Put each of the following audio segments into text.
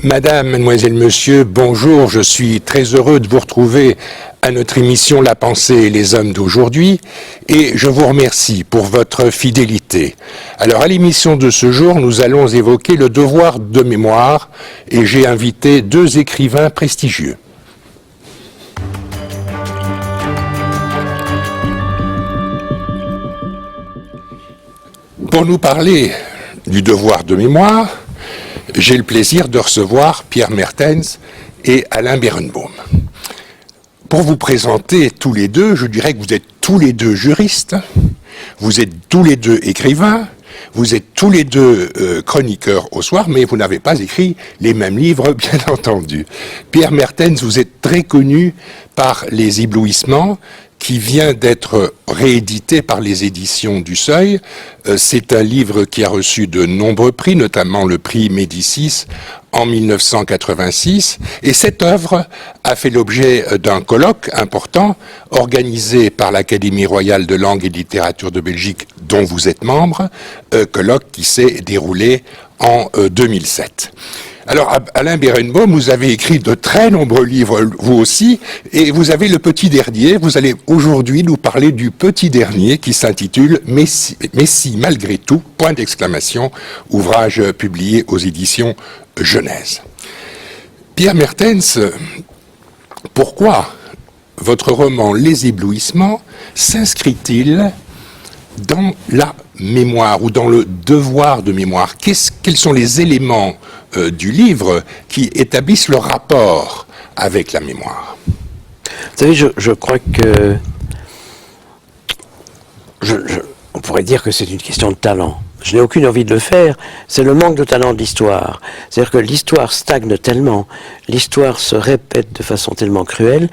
Madame, mademoiselle, monsieur, bonjour, je suis très heureux de vous retrouver à notre émission La pensée et les hommes d'aujourd'hui et je vous remercie pour votre fidélité. Alors à l'émission de ce jour, nous allons évoquer le devoir de mémoire et j'ai invité deux écrivains prestigieux. Pour nous parler du devoir de mémoire, j'ai le plaisir de recevoir Pierre Mertens et Alain Berenbaum. Pour vous présenter tous les deux, je dirais que vous êtes tous les deux juristes, vous êtes tous les deux écrivains, vous êtes tous les deux chroniqueurs au soir, mais vous n'avez pas écrit les mêmes livres, bien entendu. Pierre Mertens, vous êtes très connu par Les Éblouissements, qui vient d'être réédité par les éditions du Seuil. C'est un livre qui a reçu de nombreux prix, notamment le prix Médicis en 1986. Et cette œuvre a fait l'objet d'un colloque important organisé par l'Académie royale de langue et de littérature de Belgique, dont vous êtes membre, colloque qui s'est déroulé en 2007. Alors, Alain Berenbaum, vous avez écrit de très nombreux livres, vous aussi, et vous avez le petit dernier. Vous allez aujourd'hui nous parler du petit dernier qui s'intitule « Messi, malgré tout », point d'exclamation, ouvrage publié aux éditions Genèse. Pierre Mertens, pourquoi votre roman « Les Éblouissements » s'inscrit-il dans la mémoire ou dans le devoir de mémoire? Quels sont les éléments du livre qui établissent le rapport avec la mémoire? Vous savez, je crois que on pourrait dire que c'est une question de talent. Je n'ai aucune envie de le faire, c'est le manque de talent de l'histoire. C'est-à-dire que l'histoire stagne tellement, l'histoire se répète de façon tellement cruelle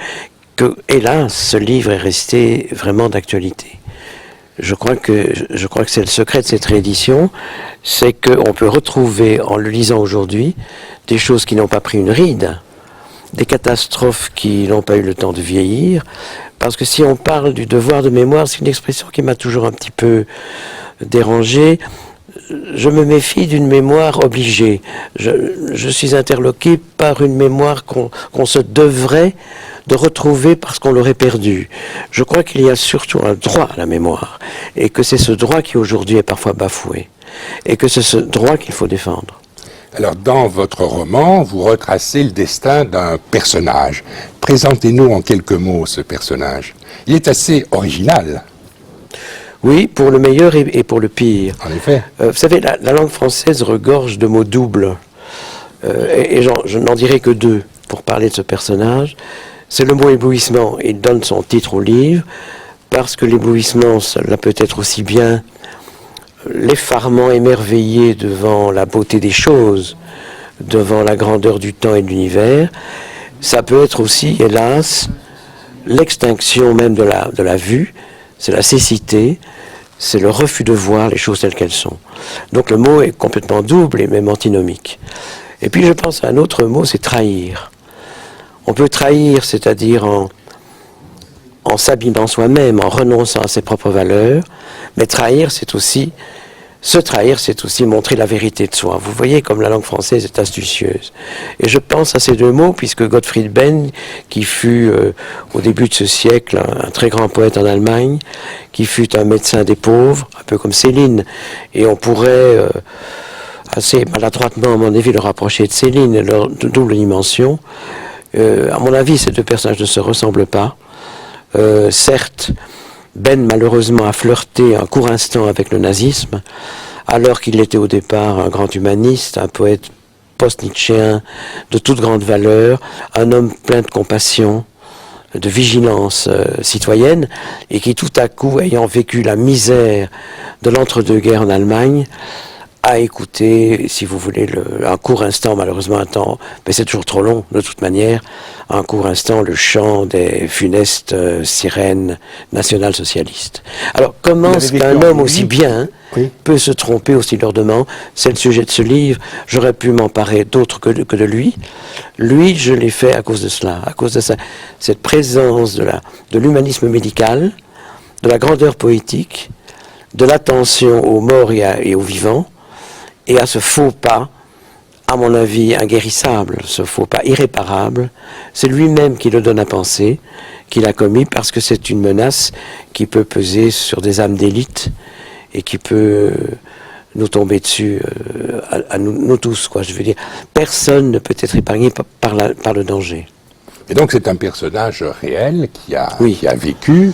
que, hélas, ce livre est resté vraiment d'actualité. Je crois que c'est le secret de cette réédition, c'est qu'on peut retrouver, en le lisant aujourd'hui, des choses qui n'ont pas pris une ride, des catastrophes qui n'ont pas eu le temps de vieillir, parce que si on parle du devoir de mémoire, c'est une expression qui m'a toujours un petit peu dérangé. Je me méfie d'une mémoire obligée. Je suis interloqué par une mémoire qu'on se devrait de retrouver parce qu'on l'aurait perdu. Je crois qu'il y a surtout un droit à la mémoire, et que c'est ce droit qui aujourd'hui est parfois bafoué, et que c'est ce droit qu'il faut défendre. Alors, dans votre roman, vous retracez le destin d'un personnage. Présentez-nous en quelques mots ce personnage. Il est assez original. Oui, pour le meilleur et pour le pire. En effet. Vous savez, la langue française regorge de mots doubles. Je n'en dirai que deux pour parler de ce personnage. C'est le mot éblouissement. Il donne son titre au livre, parce que l'éblouissement, cela peut être aussi bien l'effarement émerveillé devant la beauté des choses, devant la grandeur du temps et de l'univers. Ça peut être aussi, hélas, l'extinction même de la vue, c'est la cécité, c'est le refus de voir les choses telles qu'elles sont. Donc le mot est complètement double et même antinomique. Et puis je pense à un autre mot, c'est trahir. On peut trahir, c'est-à-dire en s'abîmant soi-même, en renonçant à ses propres valeurs, mais trahir, c'est aussi montrer la vérité de soi. Vous voyez comme la langue française est astucieuse. Et je pense à ces deux mots, puisque Gottfried Benn, qui fut au début de ce siècle un très grand poète en Allemagne, qui fut un médecin des pauvres, un peu comme Céline, et on pourrait assez maladroitement, à mon avis, le rapprocher de Céline, leur double dimension. À mon avis, ces deux personnages ne se ressemblent pas. Certes, Ben, malheureusement, a flirté un court instant avec le nazisme, alors qu'il était au départ un grand humaniste, un poète post-nietzschéen de toute grande valeur, un homme plein de compassion, de vigilance citoyenne, et qui tout à coup, ayant vécu la misère de l'entre-deux-guerres en Allemagne, a écouté, si vous voulez, un court instant, malheureusement un temps, mais c'est toujours trop long de toute manière, un court instant le chant des funestes sirènes national-socialistes. Alors comment est-ce qu'un homme aussi bien peut se tromper aussi lourdement? C'est le sujet de ce livre. J'aurais pu m'emparer d'autre que de lui. Lui, je l'ai fait à cause de cela, à cause de cette présence de l'humanisme médical, de la grandeur poétique, de l'attention aux morts et aux vivants, et à ce faux pas à mon avis, inguérissable, ce faux pas irréparable. C'est lui-même qui le donne à penser, qui l'a commis, parce que c'est une menace qui peut peser sur des âmes d'élite et qui peut nous tomber dessus, à nous tous, quoi. Je veux dire, personne ne peut être épargné par le danger. Et donc c'est un personnage réel qui a vécu.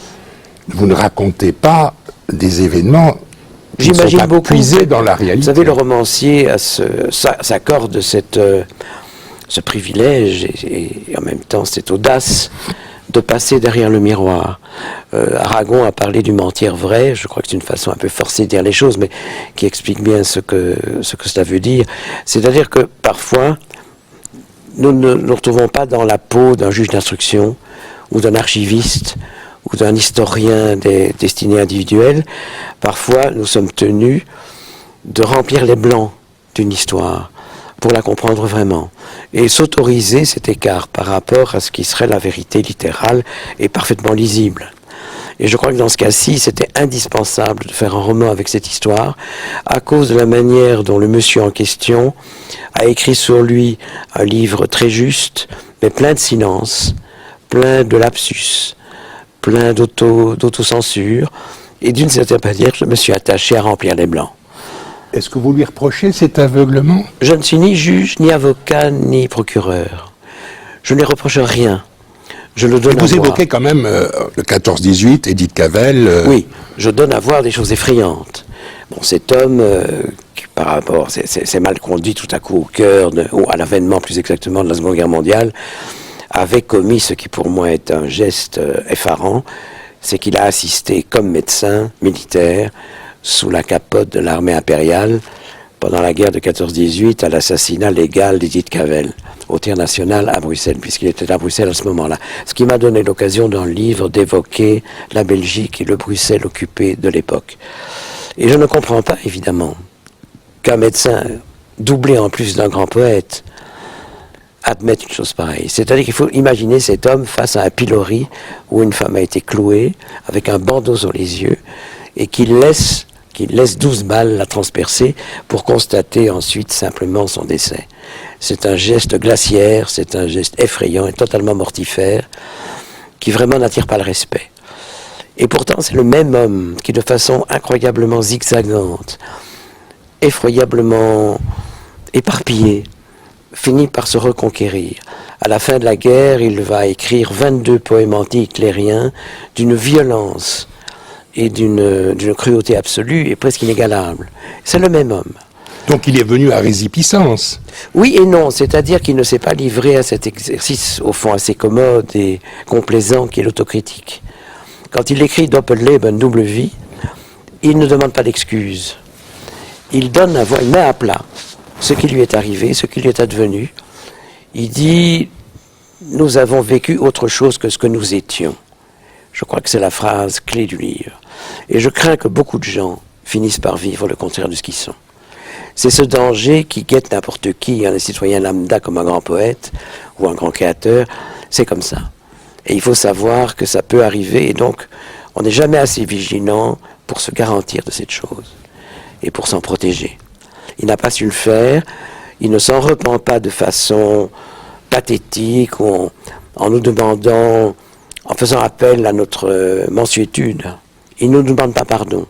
Vous ne racontez pas des événements qui ne sont pas puisés dans la réalité. Vous savez, le romancier s'accorde ce privilège et en même temps cette audace de passer derrière le miroir. Aragon a parlé du mentir vrai, je crois que c'est une façon un peu forcée de dire les choses, mais qui explique bien ce que cela veut dire. C'est-à-dire que parfois, nous ne nous retrouvons pas dans la peau d'un juge d'instruction ou d'un archiviste ou d'un historien des destinées individuelles. Parfois, nous sommes tenus de remplir les blancs d'une histoire pour la comprendre vraiment et s'autoriser cet écart par rapport à ce qui serait la vérité littérale et parfaitement lisible. Et je crois que dans ce cas-ci, c'était indispensable de faire un roman avec cette histoire à cause de la manière dont le monsieur en question a écrit sur lui un livre très juste, mais plein de silence, plein de lapsus, plein d'autocensure. Et d'une certaine manière, je me suis attaché à remplir les blancs. Est-ce que vous lui reprochez cet aveuglement? Je ne suis ni juge, ni avocat, ni procureur. Je ne lui reproche rien. Je le donne à voir. Vous évoquez quand même le 14-18, Édith Cavell. Oui, je donne à voir des choses effrayantes. Bon, cet homme, qui, par rapport, c'est mal conduit tout à coup au cœur, ou à l'avènement plus exactement de la Seconde Guerre mondiale, avait commis ce qui pour moi est un geste effarant, c'est qu'il a assisté comme médecin militaire sous la capote de l'armée impériale pendant la guerre de 14-18 à l'assassinat légal d'Édith Cavell au tir national à Bruxelles, puisqu'il était à Bruxelles à ce moment-là. Ce qui m'a donné l'occasion dans le livre d'évoquer la Belgique et le Bruxelles occupé de l'époque. Et je ne comprends pas, évidemment, qu'un médecin, doublé en plus d'un grand poète, admette une chose pareille. C'est-à-dire qu'il faut imaginer cet homme face à un pilori où une femme a été clouée avec un bandeau sur les yeux et qu'il laisse 12 balles la transpercer pour constater ensuite simplement son décès. C'est un geste glaciaire, c'est un geste effrayant et totalement mortifère qui vraiment n'attire pas le respect. Et pourtant, c'est le même homme qui, de façon incroyablement zigzagante, effroyablement éparpillée, finit par se reconquérir. À la fin de la guerre, il va écrire 22 poèmes anti-hitlériens d'une violence et d'une cruauté absolue et presque inégalable. C'est le même homme. Donc il est venu à résipiscence. Oui et non, c'est-à-dire qu'il ne s'est pas livré à cet exercice, au fond, assez commode et complaisant qui est l'autocritique. Quand il écrit Doppelleben, double vie, il ne demande pas d'excuses. Il donne à voir, il met à plat ce qui lui est arrivé, ce qui lui est advenu. Il dit, nous avons vécu autre chose que ce que nous étions. Je crois que c'est la phrase clé du livre. Et je crains que beaucoup de gens finissent par vivre le contraire de ce qu'ils sont. C'est ce danger qui guette n'importe qui, un citoyen lambda comme un grand poète ou un grand créateur, c'est comme ça. Et il faut savoir que ça peut arriver, et donc on n'est jamais assez vigilant pour se garantir de cette chose et pour s'en protéger. Il n'a pas su le faire, il ne s'en repent pas de façon pathétique ou en nous demandant, en faisant appel à notre mansuétude. Il ne nous demande pas pardon.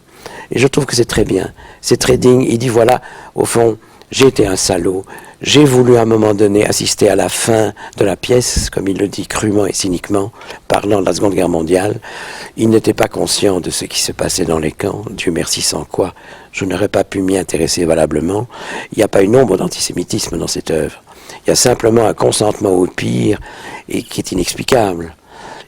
Et je trouve que c'est très bien, c'est très digne. Il dit voilà, au fond, j'ai été un salaud, j'ai voulu à un moment donné assister à la fin de la pièce, comme il le dit crûment et cyniquement, parlant de la Seconde Guerre mondiale. Il n'était pas conscient de ce qui se passait dans les camps, Dieu merci, sans quoi je n'aurais pas pu m'y intéresser valablement. Il n'y a pas une ombre d'antisémitisme dans cette œuvre. Il y a simplement un consentement au pire et qui est inexplicable.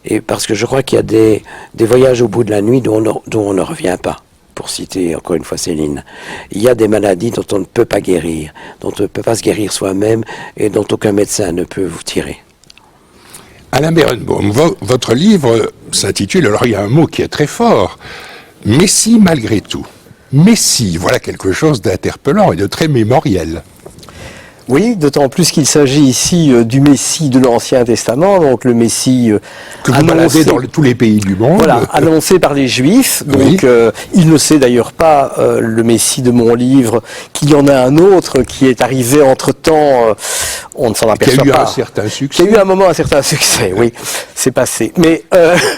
Et parce que je crois qu'il y a des voyages au bout de la nuit dont on ne revient pas. Pour citer encore une fois Céline, il y a des maladies dont on ne peut pas guérir, dont on ne peut pas se guérir soi-même et dont aucun médecin ne peut vous tirer. Alain Berenbaum, votre livre s'intitule, alors il y a un mot qui est très fort, Messie malgré tout. Messie, voilà quelque chose d'interpellant et de très mémoriel. Oui, d'autant plus qu'il s'agit ici du Messie de l'Ancien Testament, donc le Messie que vous baladez dans tous les pays du monde. Voilà, annoncé par les Juifs. Donc, il ne sait d'ailleurs pas, le Messie de mon livre, qu'il y en a un autre qui est arrivé entre-temps, on ne s'en aperçoit pas. Qui a eu un certain succès. Qui a eu un certain succès, oui, c'est passé. Mais,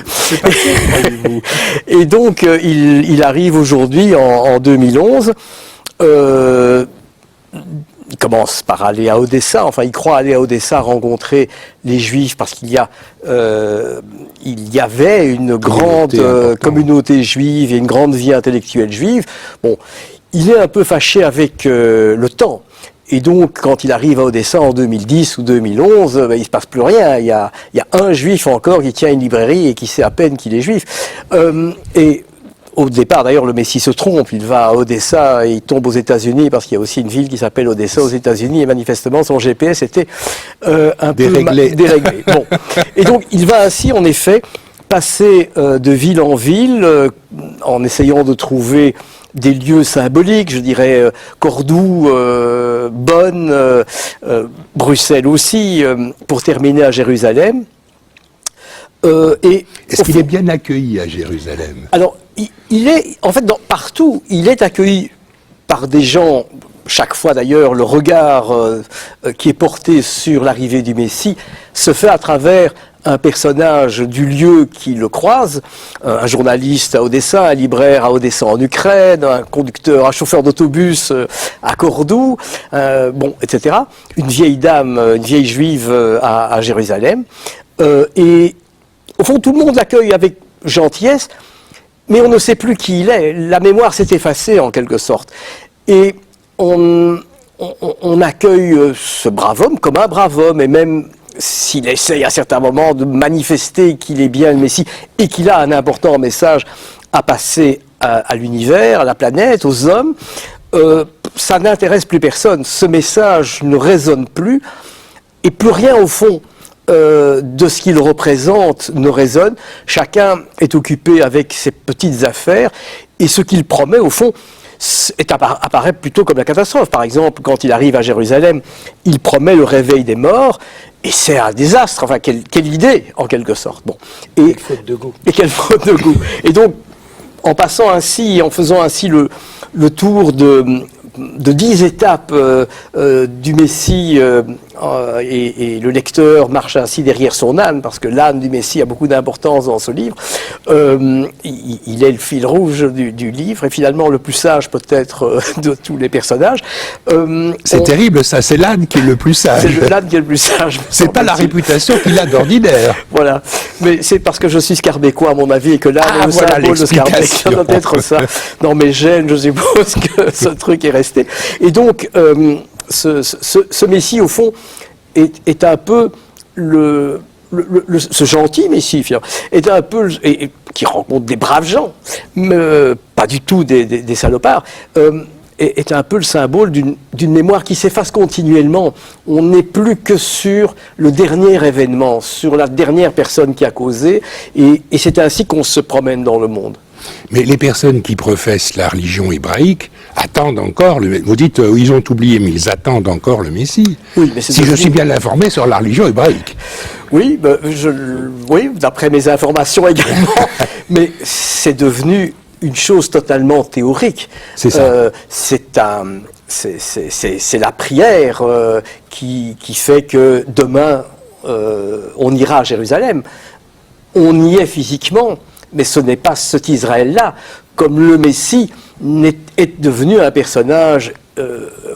c'est passé, voyez-vous. Et donc, il arrive aujourd'hui, en 2011, il commence par aller à Odessa, enfin il croit aller à Odessa rencontrer les Juifs parce qu'il y avait une grande communauté juive et une grande vie intellectuelle juive. Bon, il est un peu fâché avec le temps. Et donc, quand il arrive à Odessa en 2010 ou 2011, il se passe plus rien. Il y a un Juif encore qui tient une librairie et qui sait à peine qu'il est Juif. Au départ, d'ailleurs, le Messie se trompe. Il va à Odessa et il tombe aux États-Unis parce qu'il y a aussi une ville qui s'appelle Odessa aux États-Unis et manifestement son GPS était un peu déréglé. Bon. Et donc, il va ainsi, en effet, passer de ville en ville en essayant de trouver des lieux symboliques, je dirais Cordoue, Bonn, Bruxelles aussi, pour terminer à Jérusalem. Est-ce qu'il est bien accueilli à Jérusalem? Alors, il est, en fait, partout, il est accueilli par des gens, chaque fois d'ailleurs, le regard qui est porté sur l'arrivée du Messie se fait à travers un personnage du lieu qui le croise, un journaliste à Odessa, un libraire à Odessa en Ukraine, un conducteur, un chauffeur d'autobus à Cordoue, etc. Une vieille dame, une vieille juive à Jérusalem. Et au fond, tout le monde l'accueille avec gentillesse, mais on ne sait plus qui il est. La mémoire s'est effacée en quelque sorte. Et on accueille ce brave homme comme un brave homme, et même s'il essaye à certains moments de manifester qu'il est bien le Messie et qu'il a un important message à passer à l'univers, à la planète, aux hommes, ça n'intéresse plus personne. Ce message ne résonne plus, et plus rien au fond de ce qu'il représente ne résonne. Chacun est occupé avec ses petites affaires, et ce qu'il promet, au fond, apparaît plutôt comme la catastrophe. Par exemple, quand il arrive à Jérusalem, il promet le réveil des morts, et c'est un désastre. Enfin, quelle idée, en quelque sorte. Bon. Quelle faute de goût. Et quelle faute de goût. Et donc, en passant ainsi, en faisant ainsi le tour de 10 étapes du Messie, et le lecteur marche ainsi derrière son âne, parce que l'âne du Messie a beaucoup d'importance dans ce livre. Il est le fil rouge du livre, et finalement le plus sage peut-être de tous les personnages. C'est terrible, ça, c'est l'âne qui est le plus sage. C'est l'âne qui est le plus sage. C'est pas la réputation qu'il a d'ordinaire. Voilà, mais c'est parce que je suis scarbécois à mon avis, et que l'âne est le symbole de Scarbeck. Ça doit être ça. Dans mes gènes, je suppose que ce truc est resté. Et donc, ce Messie, au fond, est un peu ce gentil Messie, est un peu, qui rencontre des braves gens, mais pas du tout des salopards, est un peu le symbole d'une mémoire qui s'efface continuellement. On n'est plus que sur le dernier événement, sur la dernière personne qui a causé, et c'est ainsi qu'on se promène dans le monde. Mais les personnes qui professent la religion hébraïque attendent encore, vous dites ils ont oublié, mais ils attendent encore le Messie. Oui, mais si je suis bien informé sur la religion hébraïque. Oui, oui, d'après mes informations également, mais c'est devenu une chose totalement théorique. C'est ça. C'est la prière qui fait que demain on ira à Jérusalem. On y est physiquement, mais ce n'est pas cet Israël-là. Comme le Messie est devenu un personnage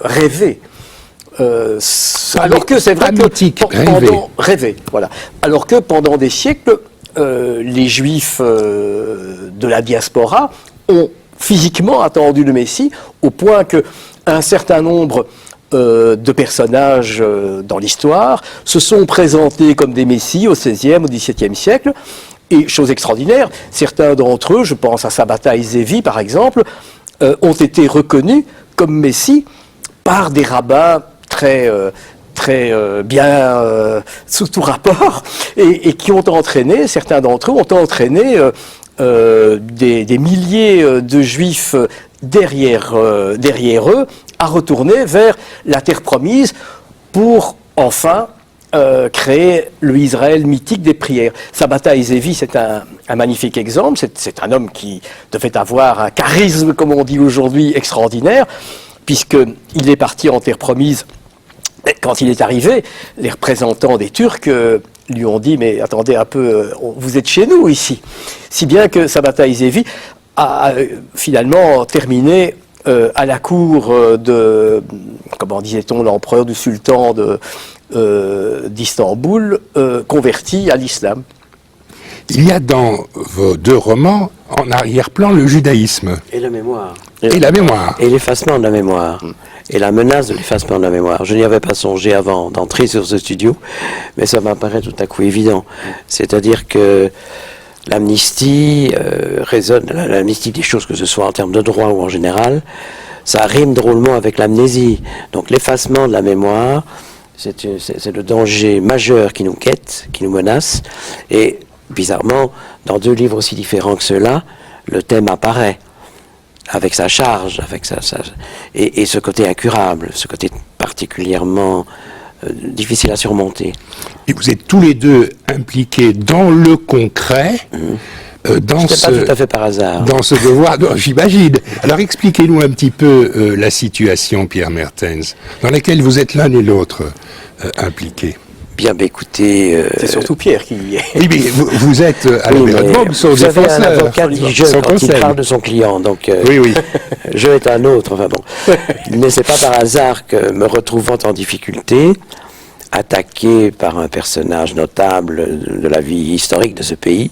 rêvé. Alors que c'est vrai que rêvé, voilà. Alors que pendant des siècles, les Juifs de la diaspora ont physiquement attendu le Messie, au point qu'un certain nombre de personnages dans l'histoire se sont présentés comme des Messies au XVIe, au XVIIe siècle. Et chose extraordinaire, certains d'entre eux, je pense à Sabata et Zévi par exemple, ont été reconnus comme Messies par des rabbins très bien sous tout rapport, et qui ont entraîné, certains d'entre eux ont entraîné des milliers de Juifs derrière eux à retourner vers la terre promise, pour enfin créer le Israël mythique des prières. Sabbatai Zevi, c'est un magnifique exemple. C'est un homme qui devait avoir un charisme, comme on dit aujourd'hui, extraordinaire, puisqu'il est parti en terre promise. Quand il est arrivé, les représentants des Turcs lui ont dit « Mais attendez un peu, vous êtes chez nous ici ». Si bien que Sabbatai Zevi a finalement terminé à la cour de, comment disait-on, l'empereur du sultan d'Istanbul, converti à l'islam. Il y a dans vos deux romans, en arrière-plan, le judaïsme. Et la mémoire. Et la mémoire. Et l'effacement de la mémoire. Et la menace de l'effacement de la mémoire. Je n'y avais pas songé avant d'entrer sur ce studio, mais ça m'apparaît tout à coup évident. C'est-à-dire que l'amnistie résonne, l'amnistie des choses, que ce soit en termes de droit ou en général, ça rime drôlement avec l'amnésie. Donc l'effacement de la mémoire, c'est le danger majeur qui nous guette, qui nous menace. Et bizarrement, dans deux livres aussi différents que ceux-là, le thème apparaît avec sa charge, et ce côté incurable, ce côté particulièrement difficile à surmonter. Et vous êtes tous les deux impliqués dans le concret, dans Ce n'est pas tout à fait par hasard. Dans ce devoir, j'imagine. Alors expliquez-nous un petit peu la situation, Pierre Mertens, dans laquelle vous êtes l'un et l'autre impliqués. Bien, écoutez... C'est surtout Pierre qui y est. Oui, mais vous êtes à l'Amérique, son vous savez, un défenseur. avocat dit je quand il parle de son client, donc oui. je est un autre, enfin bon. Mais c'est pas par hasard que, me retrouvant en difficulté, attaqué par un personnage notable de la vie historique de ce pays,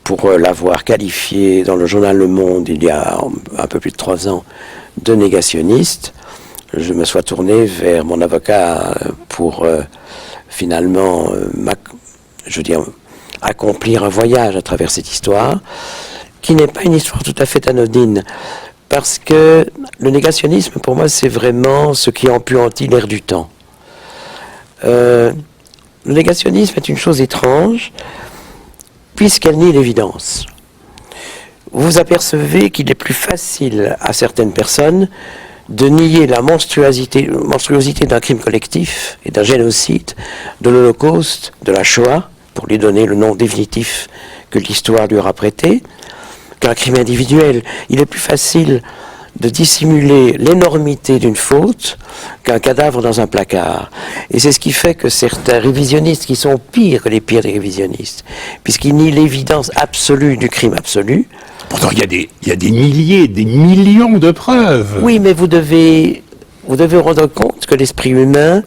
pour l'avoir qualifié dans le journal Le Monde il y a un peu plus de 3 ans de négationniste, je me sois tourné vers mon avocat pour finalement, accomplir un voyage à travers cette histoire, qui n'est pas une histoire tout à fait anodine, parce que le négationnisme, pour moi, c'est vraiment ce qui empuantit l'air du temps. Le négationnisme est une chose étrange, puisqu'elle nie l'évidence. Vous apercevez qu'il est plus facile à certaines personnes de nier la monstruosité d'un crime collectif et d'un génocide, de l'Holocauste, de la Shoah, pour lui donner le nom définitif que l'histoire lui aura prêté, qu'un crime individuel. Il est plus facile de dissimuler l'énormité d'une faute qu'un cadavre dans un placard. Et c'est ce qui fait que certains révisionnistes, qui sont pires que les pires des révisionnistes, puisqu'ils nient l'évidence absolue du crime absolu. Pourtant, il y a des milliers, des millions de preuves. Oui, mais vous devez vous rendre compte que l'esprit humain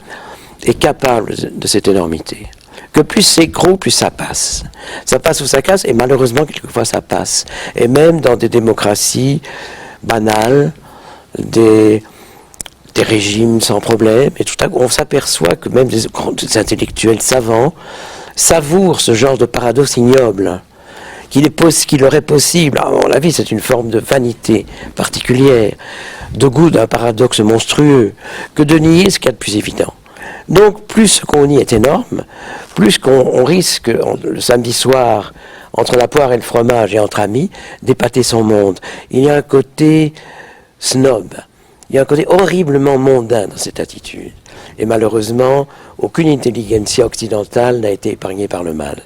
est capable de cette énormité. Que plus c'est gros, plus ça passe. Ça passe ou ça casse, et malheureusement, quelquefois, ça passe. Et même dans des démocraties banales, des régimes sans problème, et tout à coup, on s'aperçoit que même des intellectuels savants savourent ce genre de paradoxe ignoble. Qu'il leur est possible, à mon avis, c'est une forme de vanité particulière, de goût d'un paradoxe monstrueux, que de nier ce qu'il y a de plus évident. Donc, plus ce qu'on nie est énorme, plus qu'on risque, le samedi soir, entre la poire et le fromage et entre amis, d'épater son monde. Il y a un côté snob, il y a un côté horriblement mondain dans cette attitude. Et malheureusement, aucune intelligentsia occidentale n'a été épargnée par le mal.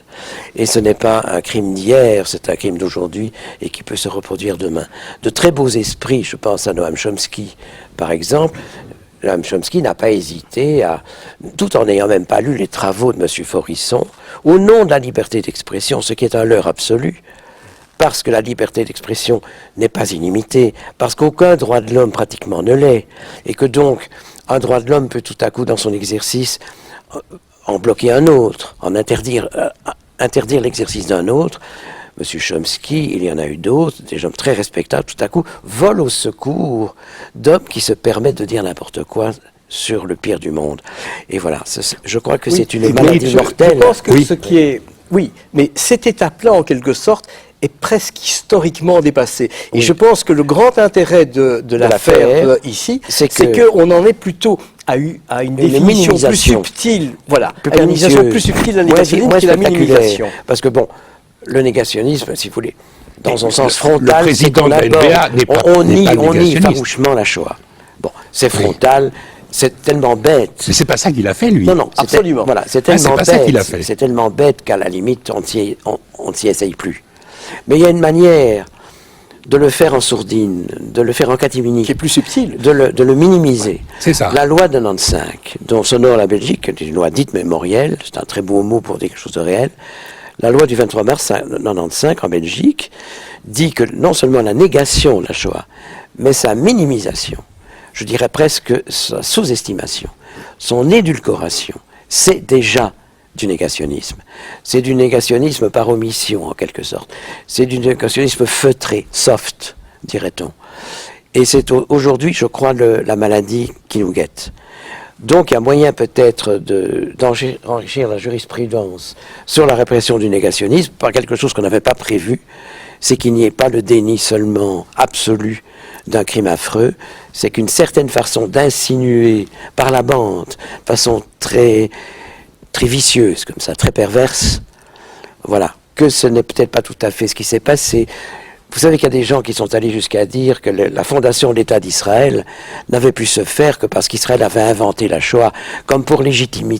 Et ce n'est pas un crime d'hier, c'est un crime d'aujourd'hui et qui peut se reproduire demain. De très beaux esprits, je pense à Noam Chomsky, par exemple. Noam Chomsky n'a pas hésité à, tout en n'ayant même pas lu les travaux de M. Faurisson, au nom de la liberté d'expression, ce qui est un leurre absolu, parce que la liberté d'expression n'est pas illimitée, parce qu'aucun droit de l'homme pratiquement ne l'est, et que donc un droit de l'homme peut tout à coup, dans son exercice, en bloquer un autre, en interdire l'exercice d'un autre. M. Chomsky, il y en a eu d'autres, des hommes très respectables, tout à coup, volent au secours d'hommes qui se permettent de dire n'importe quoi sur le pire du monde. Et voilà, je crois que c'est une maladie mortelle. Je pense que ce qui est... Oui, mais cette étape-là, en quelque sorte, est presque historiquement dépassée. Et je pense que le grand intérêt de l'affaire ici, c'est qu'on en est plutôt à une définition plus subtile, voilà, à une définition plus subtile de la négationnisme qui est la minimisation. Parce que bon, le négationnisme, si vous voulez, dans son sens frontal, le président de la NBA on nie farouchement la Shoah. Bon, c'est frontal, c'est tellement bête. Mais c'est pas ça qu'il a fait, lui. Non, non, Absolument. Voilà, c'est Ah, tellement c'est pas ça bête. qu'il a fait. C'est tellement bête qu'à la limite, on ne s'y essaye plus. Mais il y a une manière de le faire en sourdine, de le faire en catimini, Qui est plus subtil. de le minimiser. C'est ça. La loi de 95, dont s'honore la Belgique, est une loi dite mémorielle, c'est un très beau mot pour dire quelque chose de réel. La loi du 23 mars 95 en Belgique dit que non seulement la négation de la Shoah, mais sa minimisation, je dirais presque sa sous-estimation, son édulcoration, c'est déjà du négationnisme. C'est du négationnisme par omission, en quelque sorte. C'est du négationnisme feutré, soft, dirait-on. Et c'est aujourd'hui, je crois, la maladie qui nous guette. Donc il y a moyen peut-être d'enrichir la jurisprudence sur la répression du négationnisme par quelque chose qu'on n'avait pas prévu, c'est qu'il n'y ait pas le déni seulement absolu d'un crime affreux, c'est qu'une certaine façon d'insinuer par la bande, de façon très vicieuse, comme ça, très perverse, voilà, que ce n'est peut-être pas tout à fait ce qui s'est passé. Vous savez qu'il y a des gens qui sont allés jusqu'à dire que la fondation de l'État d'Israël n'avait pu se faire que parce qu'Israël avait inventé la Shoah, comme pour légitimer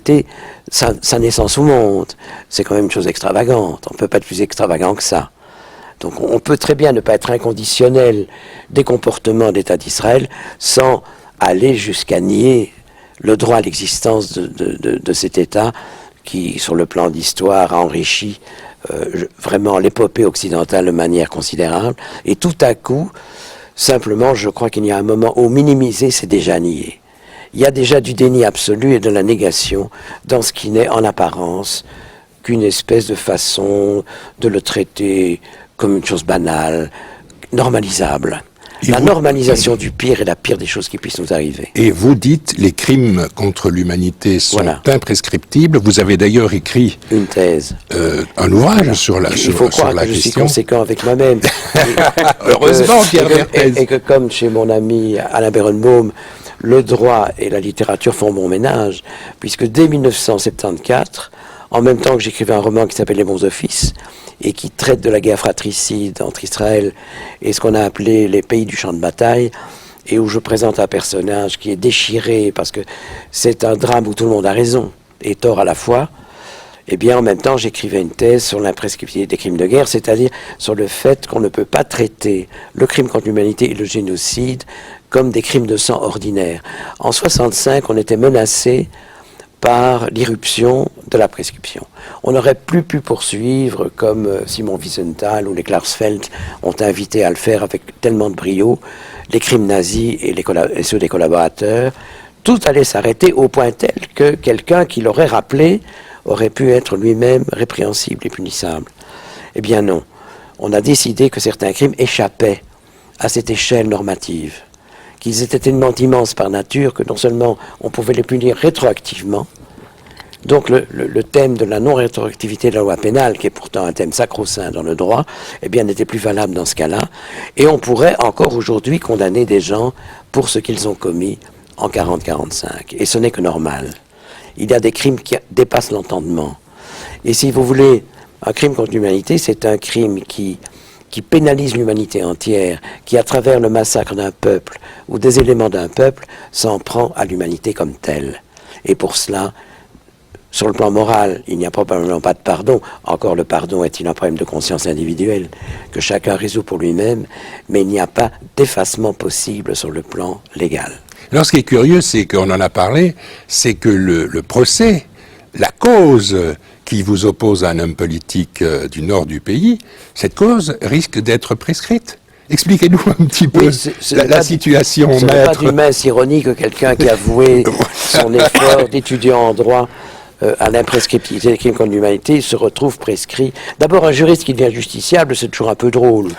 sa naissance au monde. C'est quand même une chose extravagante, on ne peut pas être plus extravagant que ça. Donc on peut très bien ne pas être inconditionnel des comportements de l'État d'Israël sans aller jusqu'à nier le droit à l'existence de cet État qui, sur le plan d'histoire, a enrichi vraiment l'épopée occidentale de manière considérable. Et tout à coup, simplement, je crois qu'il y a un moment où minimiser, c'est déjà nier. Il y a déjà du déni absolu et de la négation dans ce qui n'est en apparence qu'une espèce de façon de le traiter comme une chose banale, normalisable. La normalisation du pire est la pire des choses qui puissent nous arriver. Et vous dites les crimes contre l'humanité sont Voilà. imprescriptibles. Vous avez d'ailleurs écrit Une thèse. un ouvrage sur la, Il sur, faut sur croire la que je suis question. conséquent avec moi-même. Heureusement, Pierre Mertens. Et que comme chez mon ami Alain Berenbaum, le droit et la littérature font bon ménage, puisque dès 1974, en même temps que j'écrivais un roman qui s'appelle Les bons offices, et qui traite de la guerre fratricide entre Israël et ce qu'on a appelé les pays du champ de bataille, et où je présente un personnage qui est déchiré parce que c'est un drame où tout le monde a raison et tort à la fois, eh bien en même temps j'écrivais une thèse sur l'imprescriptibilité des crimes de guerre, c'est-à-dire sur le fait qu'on ne peut pas traiter le crime contre l'humanité et le génocide comme des crimes de sang ordinaires. En 65, on était menacé par l'irruption de la prescription. On n'aurait plus pu poursuivre comme Simon Wiesenthal ou les Klarsfeld ont invité à le faire avec tellement de brio, les crimes nazis et ceux des collaborateurs. Tout allait s'arrêter au point tel que quelqu'un qui l'aurait rappelé aurait pu être lui-même répréhensible et punissable. Eh bien non. On a décidé que certains crimes échappaient à cette échelle normative, qu'ils étaient tellement immenses par nature que non seulement on pouvait les punir rétroactivement, donc le thème de la non-rétroactivité de la loi pénale, qui est pourtant un thème sacro-saint dans le droit, eh bien n'était plus valable dans ce cas-là, et on pourrait encore aujourd'hui condamner des gens pour ce qu'ils ont commis en 40-45, et ce n'est que normal. Il y a des crimes qui dépassent l'entendement. Et si vous voulez, un crime contre l'humanité, c'est un crime qui pénalise l'humanité entière, qui, à travers le massacre d'un peuple ou des éléments d'un peuple, s'en prend à l'humanité comme telle. Et pour cela, sur le plan moral, il n'y a probablement pas de pardon. Encore le pardon est-il un problème de conscience individuelle que chacun résout pour lui-même, mais il n'y a pas d'effacement possible sur le plan légal. Alors ce qui est curieux, c'est qu'on en a parlé, c'est que le procès, la cause qui vous oppose à un homme politique du nord du pays, cette cause risque d'être prescrite. Expliquez-nous un petit peu la situation, Ce n'est pas maître. d'une mince ironie que quelqu'un qui a voué son effort d'étudiant en droit à l'imprescriptibilité des crimes contre l'humanité se retrouve prescrit. D'abord, un juriste qui devient justiciable, c'est toujours un peu drôle.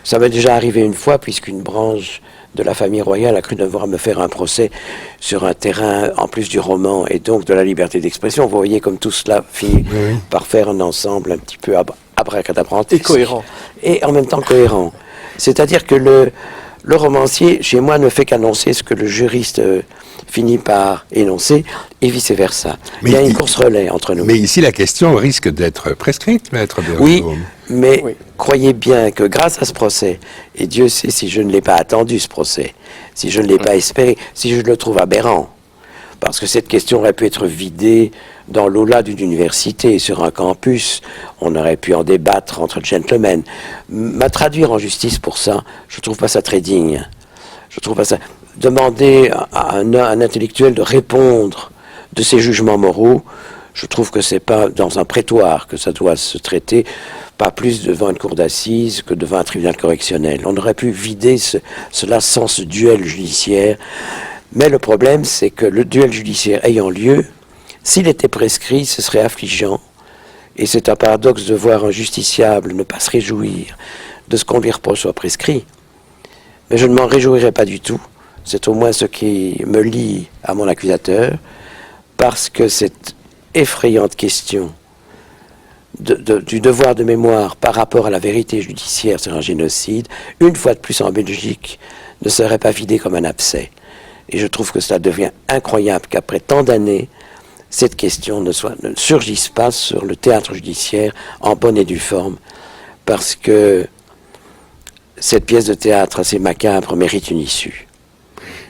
Ça m'est déjà arrivé une fois, puisqu'une branche de la famille royale a cru devoir me faire un procès sur un terrain, en plus du roman, et donc de la liberté d'expression. Vous voyez comme tout cela finit par faire un ensemble un petit peu abracadabrantesque. Et cohérent. Et en même temps cohérent. C'est-à-dire que le romancier, chez moi, ne fait qu'annoncer ce que le juriste finit par énoncer, et vice-versa. Mais il y a une course-relais entre nous. Mais ici, la question risque d'être prescrite, maître de Oui, Rome. mais Oui. croyez bien que grâce à ce procès, et Dieu sait si je ne l'ai pas attendu ce procès, si je ne l'ai pas espéré, si je le trouve aberrant, Parce que cette question aurait pu être vidée dans l'aula d'une université, sur un campus. On aurait pu en débattre entre gentlemen. Mais traduire en justice pour ça, je trouve pas ça très digne. Je trouve pas ça. Demander à un intellectuel de répondre de ses jugements moraux, je trouve que c'est pas dans un prétoire que ça doit se traiter, pas plus devant une cour d'assises que devant un tribunal correctionnel. On aurait pu vider cela sans ce duel judiciaire. Mais le problème, c'est que le duel judiciaire ayant lieu, s'il était prescrit, ce serait affligeant. Et c'est un paradoxe de voir un justiciable ne pas se réjouir de ce qu'on lui reproche soit prescrit. Mais je ne m'en réjouirais pas du tout. C'est au moins ce qui me lie à mon accusateur, parce que cette effrayante question du devoir de mémoire par rapport à la vérité judiciaire sur un génocide, une fois de plus en Belgique, ne serait pas vidée comme un abcès. Et je trouve que cela devient incroyable qu'après tant d'années, cette question ne surgisse pas sur le théâtre judiciaire en bonne et due forme, parce que cette pièce de théâtre assez macabre mérite une issue.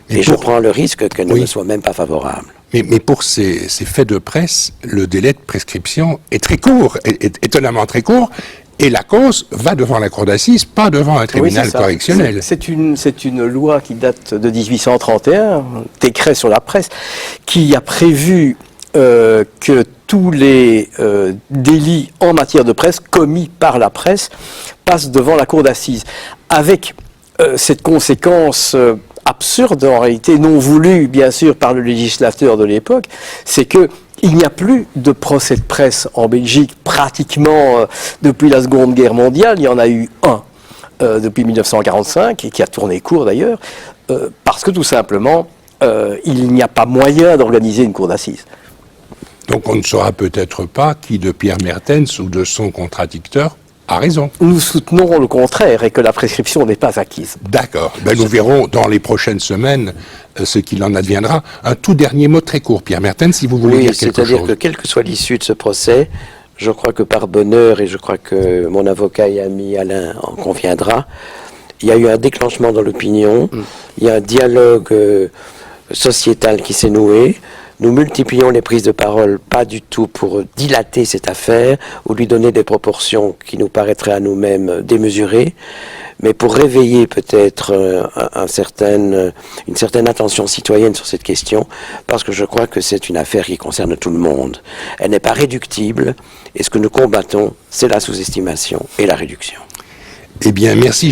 Et je prends le risque qu'elle ne me soit même pas favorable. Mais pour ces faits de presse, le délai de prescription est très court, est étonnamment très court, et la cause va devant la cour d'assises, pas devant un tribunal correctionnel. C'est une loi qui date de 1831, décret sur la presse, qui a prévu que tous les délits en matière de presse commis par la presse passent devant la cour d'assises, avec cette conséquence absurde, en réalité non voulue bien sûr par le législateur de l'époque, c'est que il n'y a plus de procès de presse en Belgique pratiquement depuis la Seconde Guerre mondiale. Il y en a eu un depuis 1945 et qui a tourné court d'ailleurs, parce que tout simplement il n'y a pas moyen d'organiser une cour d'assises. Donc on ne saura peut-être pas qui de Pierre Mertens ou de son contradicteur a raison. Nous soutenons le contraire et que la prescription n'est pas acquise. D'accord. Nous verrons dans les prochaines semaines ce qu'il en adviendra. Un tout dernier mot très court, Pierre Mertens, si vous voulez dire quelque chose. C'est-à-dire que quelle que soit l'issue de ce procès, je crois que par bonheur, et je crois que mon avocat et ami Alain en conviendra, il y a eu un déclenchement dans l'opinion, il y a un dialogue sociétal qui s'est noué. Nous multiplions les prises de parole, pas du tout pour dilater cette affaire ou lui donner des proportions qui nous paraîtraient à nous-mêmes démesurées, mais pour réveiller peut-être une certaine attention citoyenne sur cette question, parce que je crois que c'est une affaire qui concerne tout le monde. Elle n'est pas réductible, et ce que nous combattons, c'est la sous-estimation et la réduction. Eh bien, merci.